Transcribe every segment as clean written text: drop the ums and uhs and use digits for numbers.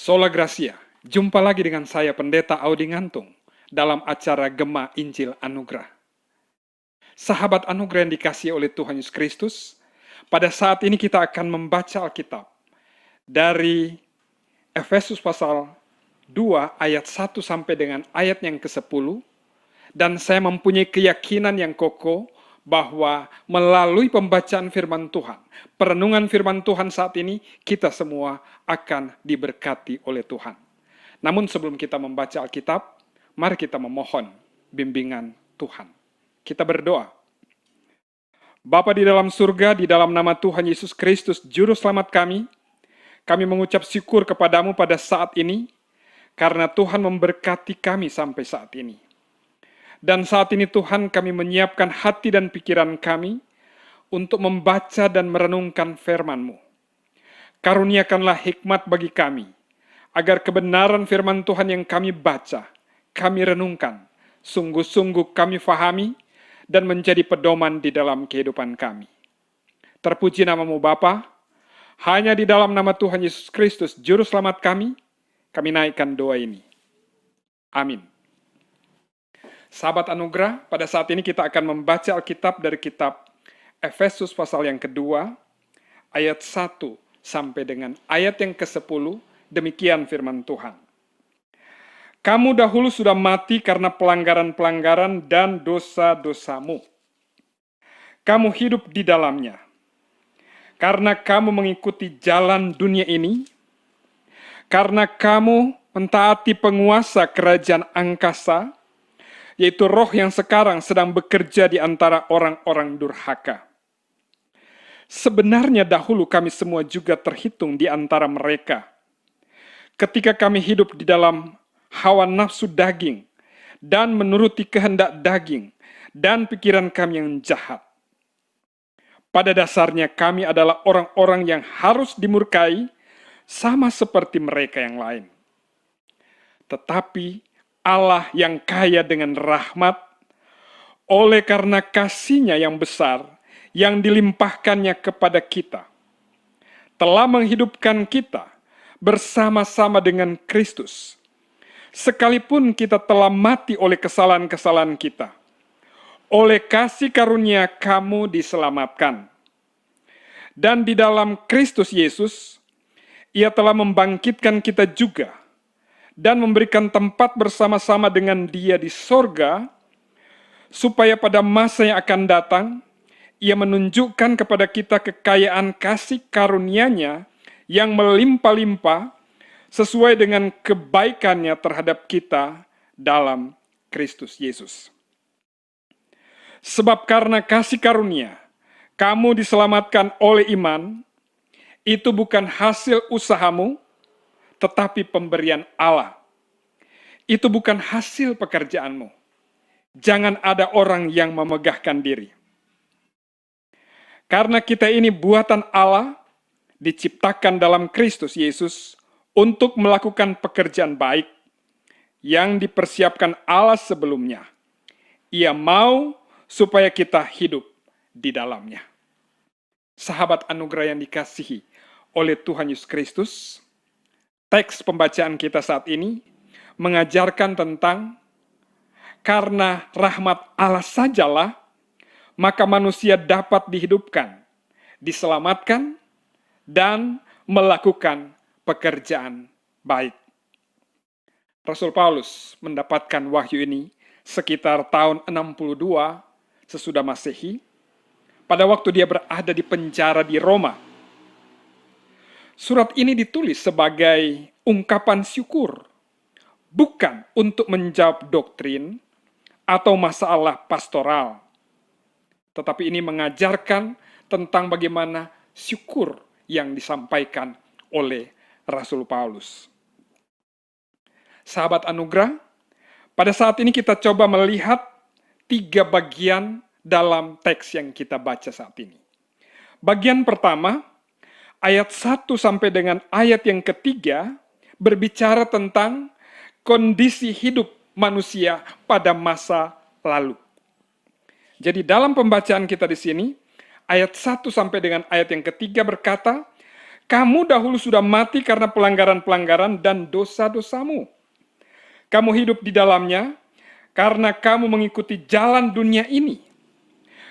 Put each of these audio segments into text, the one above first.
Sola Gracia, jumpa lagi dengan saya Pendeta Audi Ngantung dalam acara Gema Injil Anugerah. Sahabat anugerah yang dikasihi oleh Tuhan Yesus Kristus, pada saat ini kita akan membaca Alkitab dari Efesus pasal 2 ayat 1 sampai dengan ayat yang ke-10, dan saya mempunyai keyakinan yang kokoh bahwa melalui pembacaan firman Tuhan, perenungan firman Tuhan saat ini, kita semua akan diberkati oleh Tuhan. Namun sebelum kita membaca Alkitab, mari kita memohon bimbingan Tuhan. Kita berdoa. Bapa di dalam surga, di dalam nama Tuhan Yesus Kristus, Juru Selamat kami mengucap syukur kepadamu pada saat ini, karena Tuhan memberkati kami sampai saat ini. Dan saat ini Tuhan, kami menyiapkan hati dan pikiran kami untuk membaca dan merenungkan firman-Mu. Karuniakanlah hikmat bagi kami, agar kebenaran firman Tuhan yang kami baca, kami renungkan, sungguh-sungguh kami fahami, dan menjadi pedoman di dalam kehidupan kami. Terpuji nama-Mu Bapa, hanya di dalam nama Tuhan Yesus Kristus, Juru Selamat kami naikkan doa ini. Amin. Sahabat anugerah, pada saat ini kita akan membaca Alkitab dari kitab Efesus pasal yang kedua, ayat 1 sampai dengan ayat yang ke-10, demikian firman Tuhan. Kamu dahulu sudah mati karena pelanggaran-pelanggaran dan dosa-dosamu. Kamu hidup di dalamnya. Karena kamu mengikuti jalan dunia ini, karena kamu mentaati penguasa kerajaan angkasa, yaitu roh yang sekarang sedang bekerja di antara orang-orang durhaka. Sebenarnya dahulu kami semua juga terhitung di antara mereka. Ketika kami hidup di dalam hawa nafsu daging, dan menuruti kehendak daging, dan pikiran kami yang jahat. Pada dasarnya kami adalah orang-orang yang harus dimurkai, sama seperti mereka yang lain. Tetapi Allah yang kaya dengan rahmat, oleh karena kasih-Nya yang besar, yang dilimpahkannya kepada kita, telah menghidupkan kita bersama-sama dengan Kristus. Sekalipun kita telah mati oleh kesalahan-kesalahan kita, oleh kasih karunia kamu diselamatkan. Dan di dalam Kristus Yesus, Ia telah membangkitkan kita juga, dan memberikan tempat bersama-sama dengan Dia di sorga, supaya pada masa yang akan datang, Ia menunjukkan kepada kita kekayaan kasih karunia-Nya yang melimpah-limpah, sesuai dengan kebaikan-Nya terhadap kita dalam Kristus Yesus. Sebab karena kasih karunia, kamu diselamatkan oleh iman, itu bukan hasil usahamu, tetapi pemberian Allah. Itu bukan hasil pekerjaanmu. Jangan ada orang yang memegahkan diri. Karena kita ini buatan Allah, diciptakan dalam Kristus Yesus untuk melakukan pekerjaan baik yang dipersiapkan Allah sebelumnya. Ia mau supaya kita hidup di dalamnya. Sahabat anugerah yang dikasihi oleh Tuhan Yesus Kristus, teks pembacaan kita saat ini mengajarkan tentang karena rahmat Allah sajalah, maka manusia dapat dihidupkan, diselamatkan, dan melakukan pekerjaan baik. Rasul Paulus mendapatkan wahyu ini sekitar tahun 62 sesudah Masehi, pada waktu dia berada di penjara di Roma. Surat ini ditulis sebagai ungkapan syukur, bukan untuk menjawab doktrin atau masalah pastoral, tetapi ini mengajarkan tentang bagaimana syukur yang disampaikan oleh Rasul Paulus. Sahabat anugerah, pada saat ini kita coba melihat 3 bagian dalam teks yang kita baca saat ini. Bagian pertama, ayat 1 sampai dengan ayat yang ketiga, berbicara tentang kondisi hidup manusia pada masa lalu. Jadi dalam pembacaan kita di sini, ayat 1 sampai dengan ayat yang ketiga berkata, Kamu dahulu sudah mati karena pelanggaran-pelanggaran dan dosa-dosamu. Kamu hidup di dalamnya karena kamu mengikuti jalan dunia ini.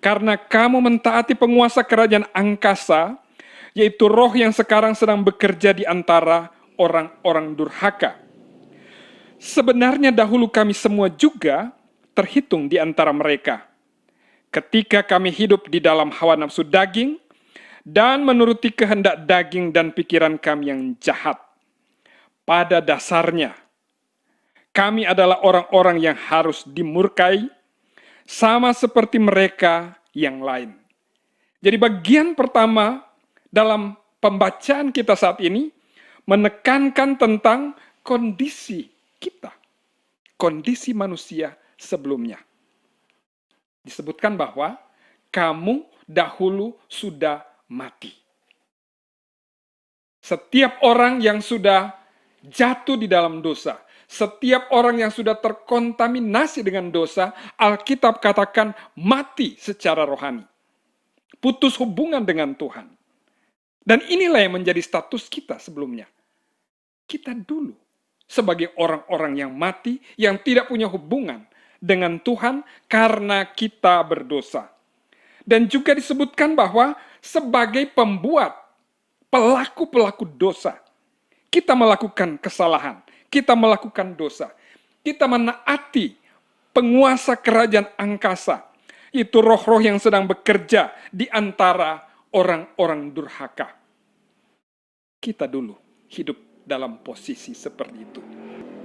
Karena kamu mentaati penguasa kerajaan angkasa, yaitu roh yang sekarang sedang bekerja di antara orang-orang durhaka. Sebenarnya dahulu kami semua juga terhitung di antara mereka. Ketika kami hidup di dalam hawa nafsu daging, dan menuruti kehendak daging dan pikiran kami yang jahat. Pada dasarnya, kami adalah orang-orang yang harus dimurkai, sama seperti mereka yang lain. Jadi bagian pertama dalam pembacaan kita saat ini, menekankan tentang kondisi kita, kondisi manusia sebelumnya. Disebutkan bahwa kamu dahulu sudah mati. Setiap orang yang sudah jatuh di dalam dosa, setiap orang yang sudah terkontaminasi dengan dosa, Alkitab katakan mati secara rohani. Putus hubungan dengan Tuhan. Dan inilah yang menjadi status kita sebelumnya. Kita dulu sebagai orang-orang yang mati, yang tidak punya hubungan dengan Tuhan karena kita berdosa. Dan juga disebutkan bahwa sebagai pembuat, pelaku-pelaku dosa, kita melakukan kesalahan, kita melakukan dosa, kita menaati penguasa kerajaan angkasa, itu roh-roh yang sedang bekerja di antara orang-orang durhaka. Kita dulu hidup dalam posisi seperti itu.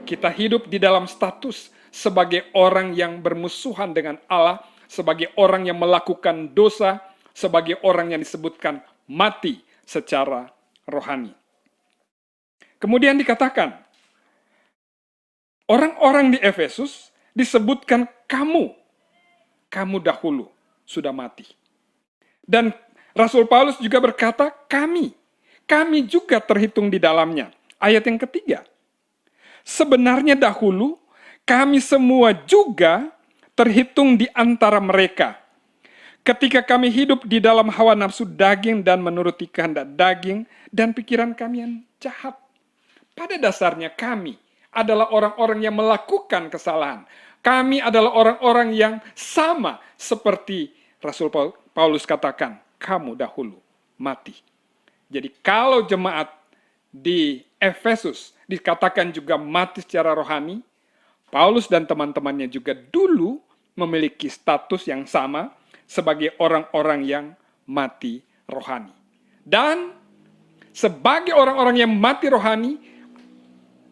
Kita hidup di dalam status sebagai orang yang bermusuhan dengan Allah, sebagai orang yang melakukan dosa, sebagai orang yang disebutkan mati secara rohani. Kemudian dikatakan, orang-orang di Efesus disebutkan kamu dahulu sudah mati. Dan Rasul Paulus juga berkata, kami juga terhitung di dalamnya. Ayat yang ketiga, sebenarnya dahulu kami semua juga terhitung di antara mereka. Ketika kami hidup di dalam hawa nafsu daging dan menuruti kehendak daging dan pikiran kami yang jahat. Pada dasarnya kami adalah orang-orang yang melakukan kesalahan. Kami adalah orang-orang yang sama seperti Rasul Paulus katakan, kamu dahulu mati. Jadi kalau jemaat di Efesus dikatakan juga mati secara rohani, Paulus dan teman-temannya juga dulu memiliki status yang sama sebagai orang-orang yang mati rohani. Dan sebagai orang-orang yang mati rohani,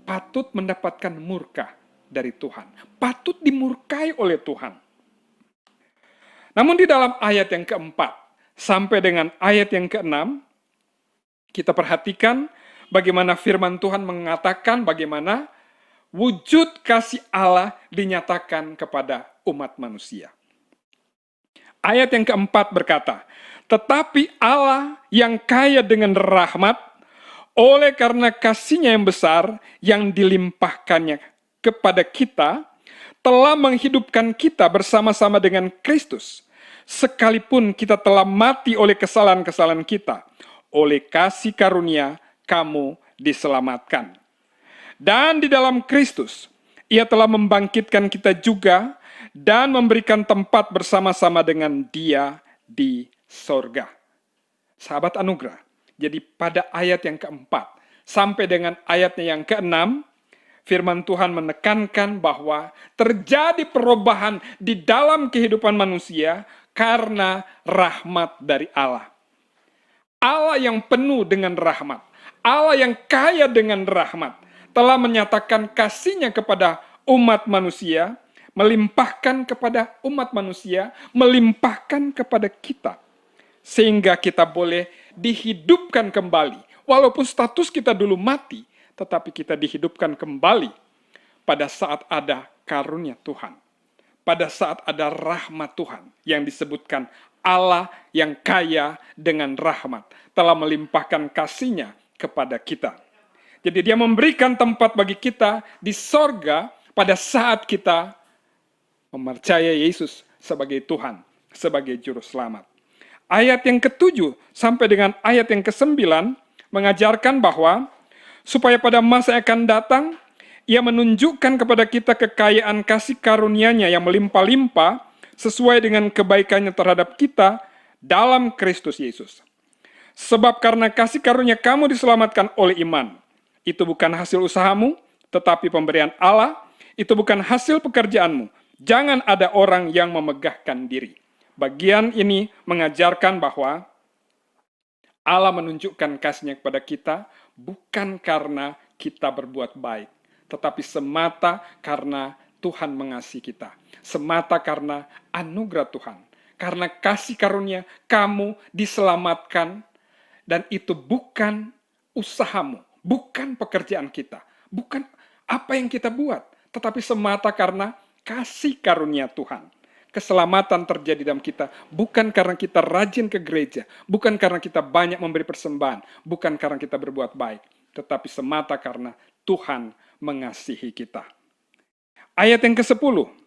patut mendapatkan murka dari Tuhan. Patut dimurkai oleh Tuhan. Namun di dalam ayat yang keempat, sampai dengan ayat yang keenam, kita perhatikan bagaimana firman Tuhan mengatakan bagaimana wujud kasih Allah dinyatakan kepada umat manusia. Ayat yang keempat berkata, tetapi Allah yang kaya dengan rahmat, oleh karena kasih-Nya yang besar yang dilimpahkannya kepada kita, telah menghidupkan kita bersama-sama dengan Kristus. Sekalipun kita telah mati oleh kesalahan-kesalahan kita, oleh kasih karunia kamu diselamatkan. Dan di dalam Kristus, Ia telah membangkitkan kita juga dan memberikan tempat bersama-sama dengan Dia di sorga. Sahabat anugerah, jadi pada ayat yang keempat sampai dengan ayatnya yang keenam, firman Tuhan menekankan bahwa terjadi perubahan di dalam kehidupan manusia karena rahmat dari Allah. Allah yang penuh dengan rahmat, Allah yang kaya dengan rahmat, telah menyatakan kasih-Nya kepada umat manusia, melimpahkan kepada umat manusia, melimpahkan kepada kita. Sehingga kita boleh dihidupkan kembali. Walaupun status kita dulu mati, tetapi kita dihidupkan kembali pada saat ada karunia Tuhan. Pada saat ada rahmat Tuhan yang disebutkan Allah yang kaya dengan rahmat telah melimpahkan kasih-Nya kepada kita. Jadi Dia memberikan tempat bagi kita di sorga pada saat kita mempercayai Yesus sebagai Tuhan, sebagai Juru Selamat. Ayat yang ke-7 sampai dengan ayat yang ke-9 mengajarkan bahwa supaya pada masa yang akan datang, Ia menunjukkan kepada kita kekayaan kasih karunia-Nya yang melimpah-limpah sesuai dengan kebaikannya terhadap kita dalam Kristus Yesus. Sebab karena kasih karunia kamu diselamatkan oleh iman. Itu bukan hasil usahamu, tetapi pemberian Allah. Itu bukan hasil pekerjaanmu. Jangan ada orang yang memegahkan diri. Bagian ini mengajarkan bahwa Allah menunjukkan kasih-Nya kepada kita bukan karena kita berbuat baik, tetapi semata karena Tuhan mengasihi kita. Semata karena anugerah Tuhan. Karena kasih karunia kamu diselamatkan, dan itu bukan usahamu, bukan pekerjaan kita, bukan apa yang kita buat, tetapi semata karena kasih karunia Tuhan. Keselamatan terjadi dalam kita bukan karena kita rajin ke gereja, bukan karena kita banyak memberi persembahan, bukan karena kita berbuat baik, tetapi semata karena Tuhan mengasihi kita. Ayat yang ke-10.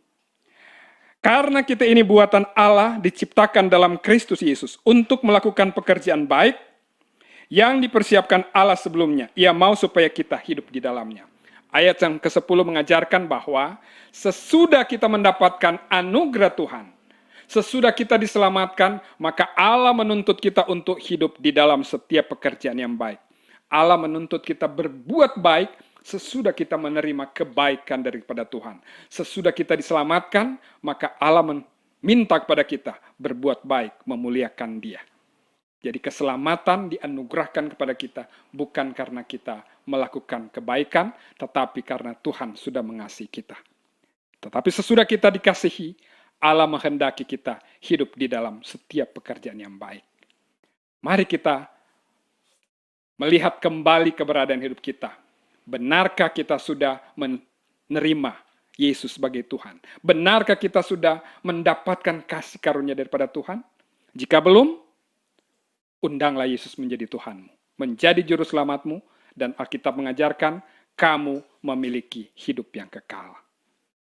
Karena kita ini buatan Allah diciptakan dalam Kristus Yesus untuk melakukan pekerjaan baik yang dipersiapkan Allah sebelumnya. Ia mau supaya kita hidup di dalamnya. Ayat yang ke-10 mengajarkan bahwa sesudah kita mendapatkan anugerah Tuhan, sesudah kita diselamatkan, maka Allah menuntut kita untuk hidup di dalam setiap pekerjaan yang baik. Allah menuntut kita berbuat baik sesudah kita menerima kebaikan daripada Tuhan. Sesudah kita diselamatkan, maka Allah meminta kepada kita berbuat baik, memuliakan Dia. Jadi keselamatan dianugerahkan kepada kita bukan karena kita melakukan kebaikan, tetapi karena Tuhan sudah mengasihi kita. Tetapi sesudah kita dikasihi, Allah menghendaki kita hidup di dalam setiap pekerjaan yang baik. Mari kita melihat kembali keberadaan hidup kita. Benarkah kita sudah menerima Yesus sebagai Tuhan? Benarkah kita sudah mendapatkan kasih karunia daripada Tuhan? Jika belum, undanglah Yesus menjadi Tuhanmu, menjadi juru selamatmu, dan Alkitab mengajarkan kamu memiliki hidup yang kekal.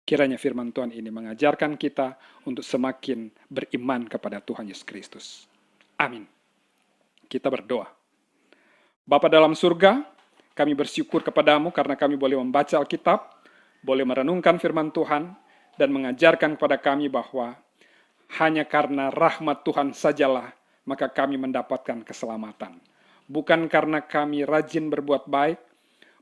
Kiranya firman Tuhan ini mengajarkan kita untuk semakin beriman kepada Tuhan Yesus Kristus. Amin. Kita berdoa. Bapa dalam surga, kami bersyukur kepadamu karena kami boleh membaca Alkitab, boleh merenungkan firman Tuhan, dan mengajarkan kepada kami bahwa hanya karena rahmat Tuhan sajalah maka kami mendapatkan keselamatan. Bukan karena kami rajin berbuat baik,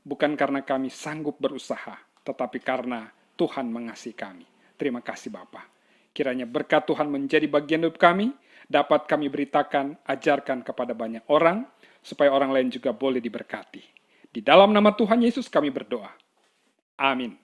bukan karena kami sanggup berusaha, tetapi karena Tuhan mengasihi kami. Terima kasih Bapa. Kiranya berkat Tuhan menjadi bagian hidup kami, dapat kami beritakan, ajarkan kepada banyak orang, supaya orang lain juga boleh diberkati. Di dalam nama Tuhan Yesus kami berdoa. Amin.